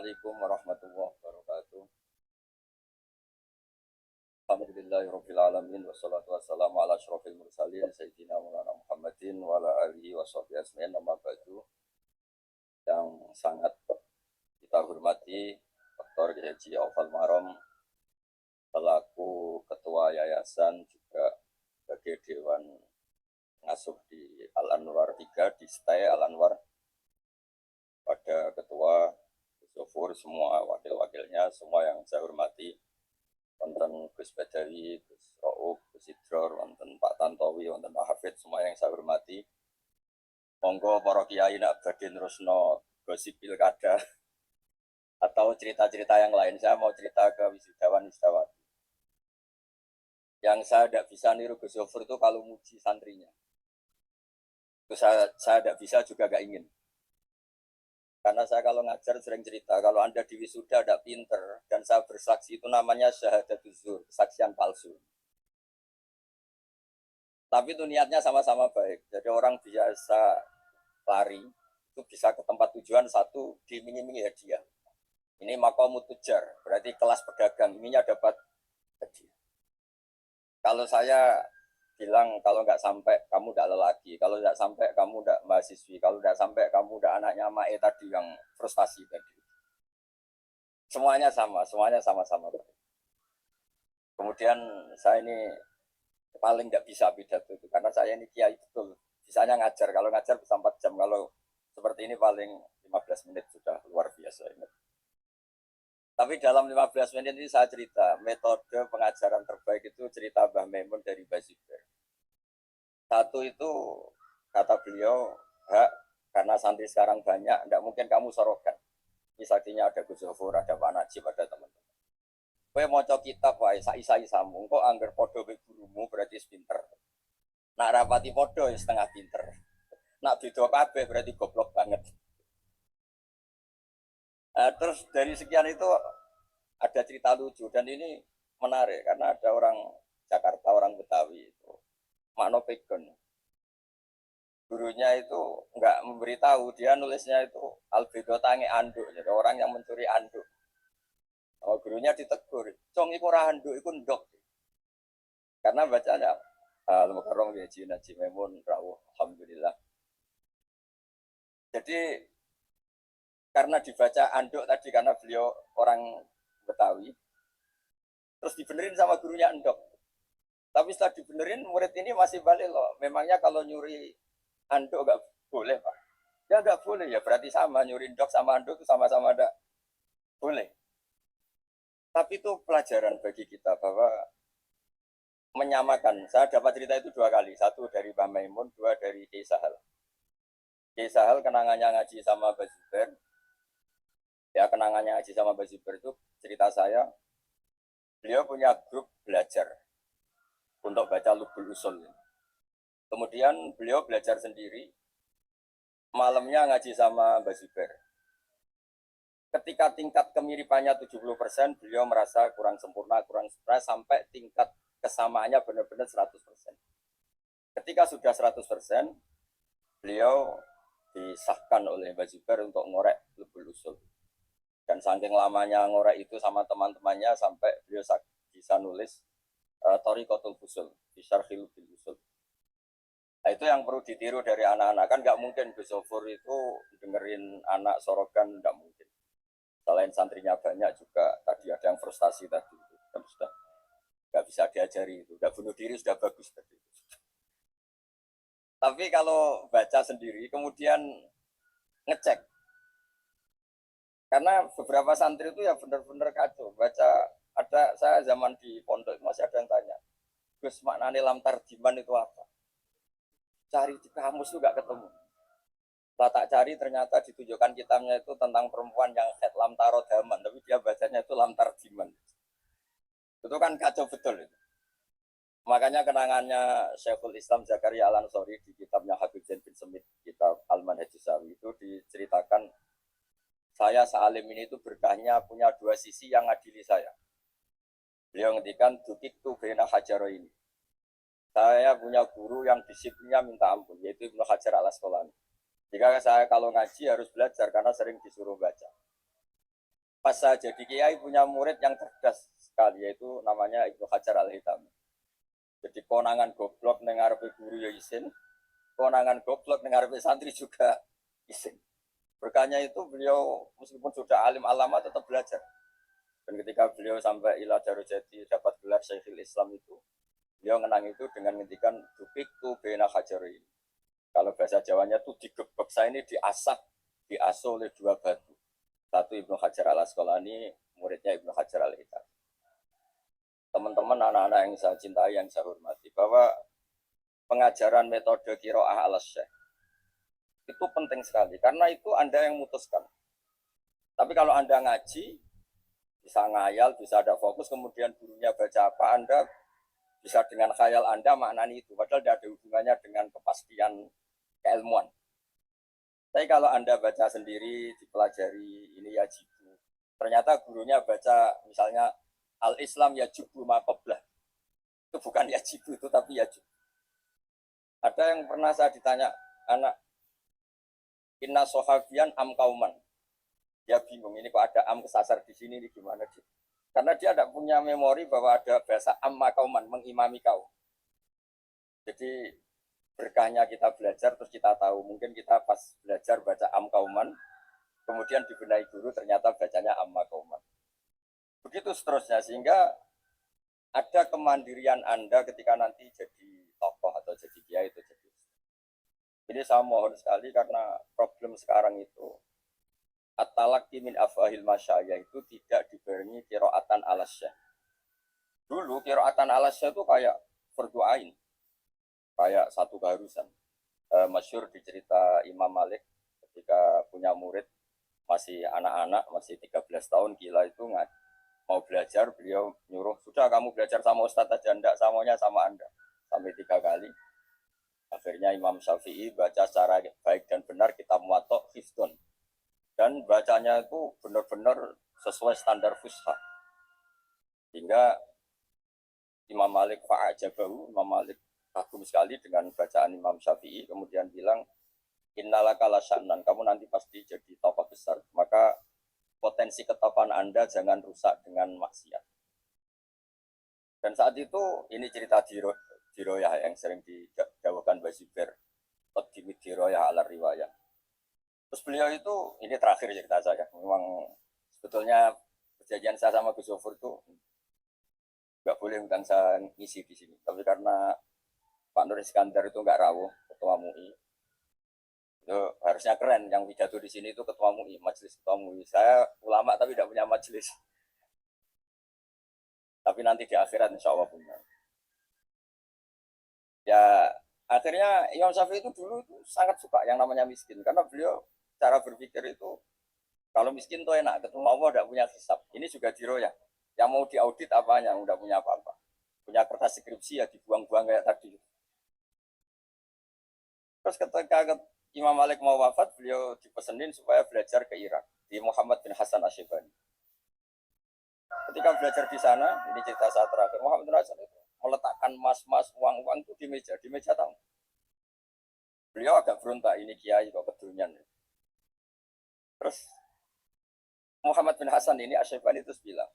Assalamualaikum warahmatullahi wabarakatuh. Alhamdulillahirabbil alamin wassalatu wassalamu ala asyrofil mursalin sayyidina Maulana Muhammadin wa ala alihi washabihi ajmain amma ba'du. Yang sangat kita hormati Dr. Haji Aufal Marom selaku ketua yayasan juga sebagai dewan pengasuh di Al Anwar 3 di STAE Al Anwar, pada ketua Sofur, semua wakil-wakilnya, semua yang saya hormati, wonten Gus Badawi, Gus Rauf, Gus Idror, wonten Pak Tantowi, wonten Pak Hafid, semua yang saya hormati. Monggo para kiai nak badhe nerusno gosip pilkada atau cerita-cerita yang lain. Saya mau cerita ke wisudawan-wisudawati. Yang saya tidak bisa niru Gus Sofur itu kalau muji santrinya. Itu saya tidak bisa, juga gak ingin. Karena saya kalau ngajar sering cerita, kalau Anda di wisuda tidak pinter, dan saya bersaksi, itu namanya syahadatuz zur, kesaksian palsu. Tapi itu niatnya sama-sama baik. Jadi orang biasa lari, itu bisa ke tempat tujuan, satu, diiming-imingi hadiah. Ini maqamut tujar, berarti kelas pedagang, ininya dapat hadiah. Kalau saya bilang, kalau nggak sampai kamu nggak lelaki, kalau nggak sampai kamu nggak mahasiswi, kalau nggak sampai kamu nggak anaknya Mae tadi yang frustasi tadi. Semuanya sama-sama. Kemudian saya ini paling nggak bisa pidato itu, karena saya ini kiai betul. Bisanya ngajar, kalau ngajar bisa 4 jam, kalau seperti ini paling 15 menit sudah luar biasa ini. Tapi dalam 15 menit ini saya cerita, metode pengajaran terbaik itu cerita Mbah Maimun dari Bazibar. Satu itu, kata beliau, hak, karena santri sekarang banyak, tidak mungkin kamu sorokan. Misalnya ada Gus Zofur, ada Pak Najib, ada teman-teman. Kowe maca kitab wae sak-isai samu, kok anggar podo be gurumu berarti pinter. Nak rapati podo ya setengah pinter. Nak beda kabeh berarti goblok banget. Terus dari sekian itu ada cerita lucu, dan ini menarik karena ada orang Jakarta, orang Betawi itu makno pegon. Gurunya itu nggak memberitahu, dia nulisnya itu albedo tangi anduk, jadi orang yang mencuri anduk. Oh, gurunya ditegur, cong iku ora anduk, iku ndok. Karena bacanya al-mukarram ya Naji Maimun rawuh alhamdulillah. Jadi karena dibaca anduk tadi, karena beliau orang Betawi, terus dibenerin sama gurunya endok. Tapi setelah dibenerin, murid ini masih balik loh. Memangnya kalau nyuri anduk nggak boleh, Pak? Ya nggak boleh, ya berarti sama, nyuri endok sama anduk itu sama-sama nggak boleh. Tapi itu pelajaran bagi kita bahwa menyamakan. Saya dapat cerita itu 2 kali. Satu dari Mbah Maimun, 2 dari Kiai Sahal. Kiai Sahal kenangannya ngaji sama Bazibar. Ya, kenangannya ngaji sama Bazibar itu cerita saya, beliau punya grup belajar untuk baca Lubul Usul. Kemudian beliau belajar sendiri, malamnya ngaji sama Bazibar. Ketika tingkat kemiripannya 70%, beliau merasa kurang sempurna, sampai tingkat kesamaannya benar-benar 100%. Ketika sudah 100%, beliau disahkan oleh Bazibar untuk ngorek Lubul Usul. Dan saking lamanya ngorek itu sama teman-temannya sampai beliau bisa nulis Thariqatul Usul, Bisyarhil Usul. Nah, itu yang perlu ditiru dari anak-anak. Kan nggak mungkin Gus Zofur itu dengerin anak sorogan, nggak mungkin. Selain santrinya banyak juga, tadi ada yang frustasi tadi, kan sudah nggak bisa diajari itu, udah bunuh diri sudah bagus tadi. Tapi kalau baca sendiri, kemudian ngecek, karena beberapa santri itu ya benar-benar kacau. Baca, ada saya zaman di pondok masih ada yang tanya, Gus maknane lam tarjiman itu apa? Cari di kamus tuh gak ketemu. Setelah tak cari ternyata ditunjukkan kitabnya itu tentang perempuan yang head lam tarodaman, tapi dia bacanya itu lam tarjiman. Itu kan kacau betul itu. Makanya kenangannya Syekhul Islam Zakaria Al-Ansori di kitabnya Habib Zain bin Semit, kitab Al-Manhaj Sawi, itu diceritakan, saya sealim ini itu berkahnya punya 2 sisi yang ngadili saya. Beliau ngendikan dukik tu bena hajaro ini. Saya punya guru yang disiplinnya minta ampun, yaitu Ibnu Hajar al Asqalani. Jika saya kalau ngaji harus belajar karena sering disuruh baca. Pas saya jadi kiai punya murid yang cerdas sekali, yaitu namanya Ibnu Hajar Al-Hitami. Jadi konangan goblok nengar guru ya isin, konangan goblok nengar santri juga isin. Berkahnya itu beliau meskipun sudah alim alama tetap belajar. Dan ketika beliau sampai ila Darujati dapat gelar Syekhul Islam itu, beliau menang itu dengan ngendikan dupik tu bena hajari. Kalau bahasa Jawanya tuh digebek, saya ini diasuh oleh dua batu. Satu Ibnu Hajar al Asqalani, muridnya Ibnu Hajar al Hitami. Teman-teman anak-anak yang saya cintai, yang saya hormati, bahwa pengajaran metode kiroah ala syekh itu penting sekali, karena itu Anda yang memutuskan. Tapi kalau Anda ngaji, bisa ngayal, bisa ada fokus, kemudian gurunya baca apa, Anda bisa dengan khayal Anda maknani itu, padahal tidak ada hubungannya dengan kepastian keilmuan. Tapi kalau Anda baca sendiri, dipelajari, ini ya jibu. Ternyata gurunya baca misalnya Al-Islam ya jibu makoblah. Itu bukan ya jibu itu, tapi ya jibu. Ada yang pernah saya ditanya, anak, inna sohabian am kauman. Dia bingung, ini kok ada am kesasar di sini, ini gimana dia? Karena dia tidak punya memori bahwa ada bahasa amma kauman, mengimami kaum. Jadi berkahnya kita belajar terus kita tahu, mungkin kita pas belajar baca am kauman, kemudian dibenahi guru ternyata bacanya amma kauman. Begitu seterusnya, sehingga ada kemandirian Anda ketika nanti jadi tokoh atau jadi kiai itu jadi. Ini saya mohon sekali karena problem sekarang itu at-talaqi min afahil masyayah itu tidak dibarengi qiraatan ala-syekh. Dulu qiraatan ala-syekh itu kayak berdoain, kayak satu keharusan. Masyhur di cerita Imam Malik ketika punya murid masih anak-anak, masih 13 tahun, gila itu mau belajar, beliau nyuruh, sudah kamu belajar sama Ustadz aja, enggak, samanya sama Anda. Sampai 3 kali. Akhirnya Imam Syafi'i baca secara baik dan benar kitab Muwatta hifdzon. Dan bacanya itu benar-benar sesuai standar fusha. Hingga Imam Malik fa'ajabahu, Imam Malik kagum sekali dengan bacaan Imam Syafi'i, kemudian bilang, innalaka lasya'nan, kamu nanti pasti jadi tokoh besar, maka potensi ketopan Anda jangan rusak dengan maksiat. Dan saat itu, ini cerita diroyah yang sering didawakan Mbak Zubair, Qadimid diroyah ala riwayah. Terus beliau itu, ini terakhir cerita saya, memang sebetulnya perjanjian saya sama Gus Zofur itu nggak boleh undang saya ngisi di sini, tapi karena Pak Nur Iskandar itu nggak rawuh, ketua MUI, itu harusnya keren. Yang pidato di sini itu ketua MUI, majelis ketua MUI. Saya ulama tapi tidak punya majelis. Tapi nanti di akhirat insya Allah punya. Ya akhirnya Imam Syafi'i itu dulu itu sangat suka yang namanya miskin, karena beliau cara berpikir itu kalau miskin tuh enak, ketemu Allah tidak punya hisab. Ini juga diroyah. Yang mau diaudit apanya, udah punya apa-apa. Punya kertas skripsi ya dibuang-buang kayak tadi. Terus ketika Imam Malik mau wafat, beliau dipesenin supaya belajar ke Irak di Muhammad bin Hasan Asyibani. Ketika belajar di sana, ini cerita saat terakhir, Muhammad bin Hasan itu meletakkan emas-emas, uang-uang itu di meja tamu. Beliau agak berontak, ini kiai kok kedunian. Terus Muhammad bin Hasan ini Asyibani itu bilang,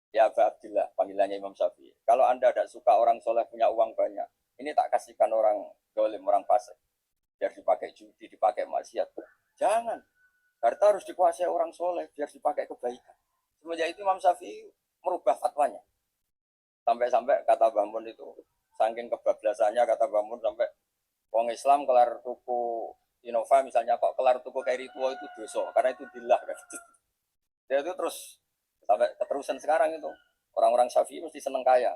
ya Aba Abdillah, panggilannya Imam Syafi'i, kalau Anda tidak suka orang soleh punya uang banyak, ini tak kasihkan orang dolim, orang fasik, biar dipakai judi, dipakai maksiat. Jangan, harta harus dikuasai orang soleh, biar dipakai kebaikan. Semenjak itu Imam Syafi'i merubah fatwanya. Sampai-sampai kata Bamun itu, saking kebablasannya kata Bamun, sampai orang Islam kelar tuku Innova misalnya, kok kelar tuku kairi tua itu dosa, karena itu dillah kan. Dia itu terus sampai keterusan sekarang itu orang-orang Syafi'i mesti seneng kaya,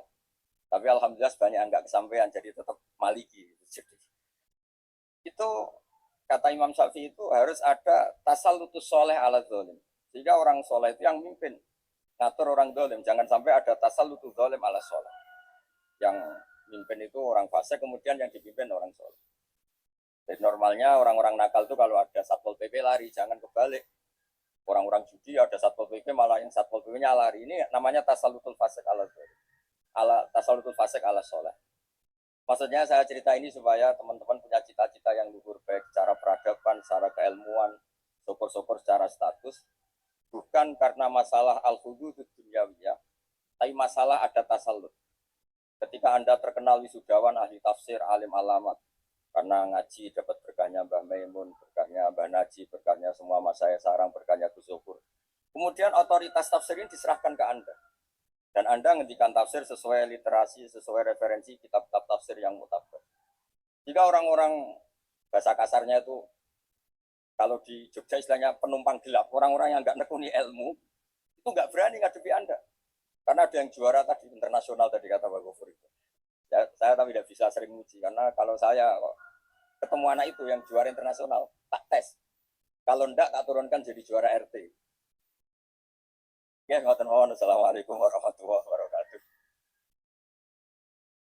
tapi alhamdulillah banyak yang nggak kesampaian, jadi tetap maliki. Itu kata Imam Syafi'i itu harus ada tasallutus soleh ala zolim, sehingga orang soleh itu yang mimpin ngatur orang zolim, jangan sampai ada tasallutus zolim ala soleh, yang mimpin itu orang fasik kemudian yang dipimpin orang soleh. Jadi normalnya orang-orang nakal itu kalau ada Satpol PP lari, jangan kebalik. Orang-orang judi ada Satpol PP malah yang Satpol PP-nya lari. Ini namanya tasallutul fasik ala tasallutul fasik ala soleh. Maksudnya saya cerita ini supaya teman-teman punya cita-cita yang luhur, baik secara peradaban, secara keilmuan, syukur-syukur secara status, bukan bukan karena masalah al-hududud dunyawiyah, tapi masalah ada tasallut. Ketika Anda terkenal wisudawan, ahli tafsir, alim alamat, karena ngaji dapat berkahnya Mbah Maimun, berkahnya Mbah Naji, berkahnya semua mas saya sarang, berkahnya Gus Syukur. Kemudian otoritas tafsir ini diserahkan ke Anda. Dan Anda ngendikan tafsir sesuai literasi, sesuai referensi kitab-kitab tafsir yang mutabar. Jika orang-orang, bahasa kasarnya itu, kalau di Jogja istilahnya penumpang gelap, orang-orang yang nggak nekuni ilmu, itu nggak berani ngadepi Anda. Karena ada yang juara tadi, internasional tadi kata Pak Gofur itu. Ya, saya tapi tidak bisa sering uji, karena kalau saya ketemu anak itu yang juara internasional, tak tes. Kalau enggak, tak turunkan jadi juara RT. Ya, ngoten mawon. Assalamualaikum warahmatullahi wabarakatuh.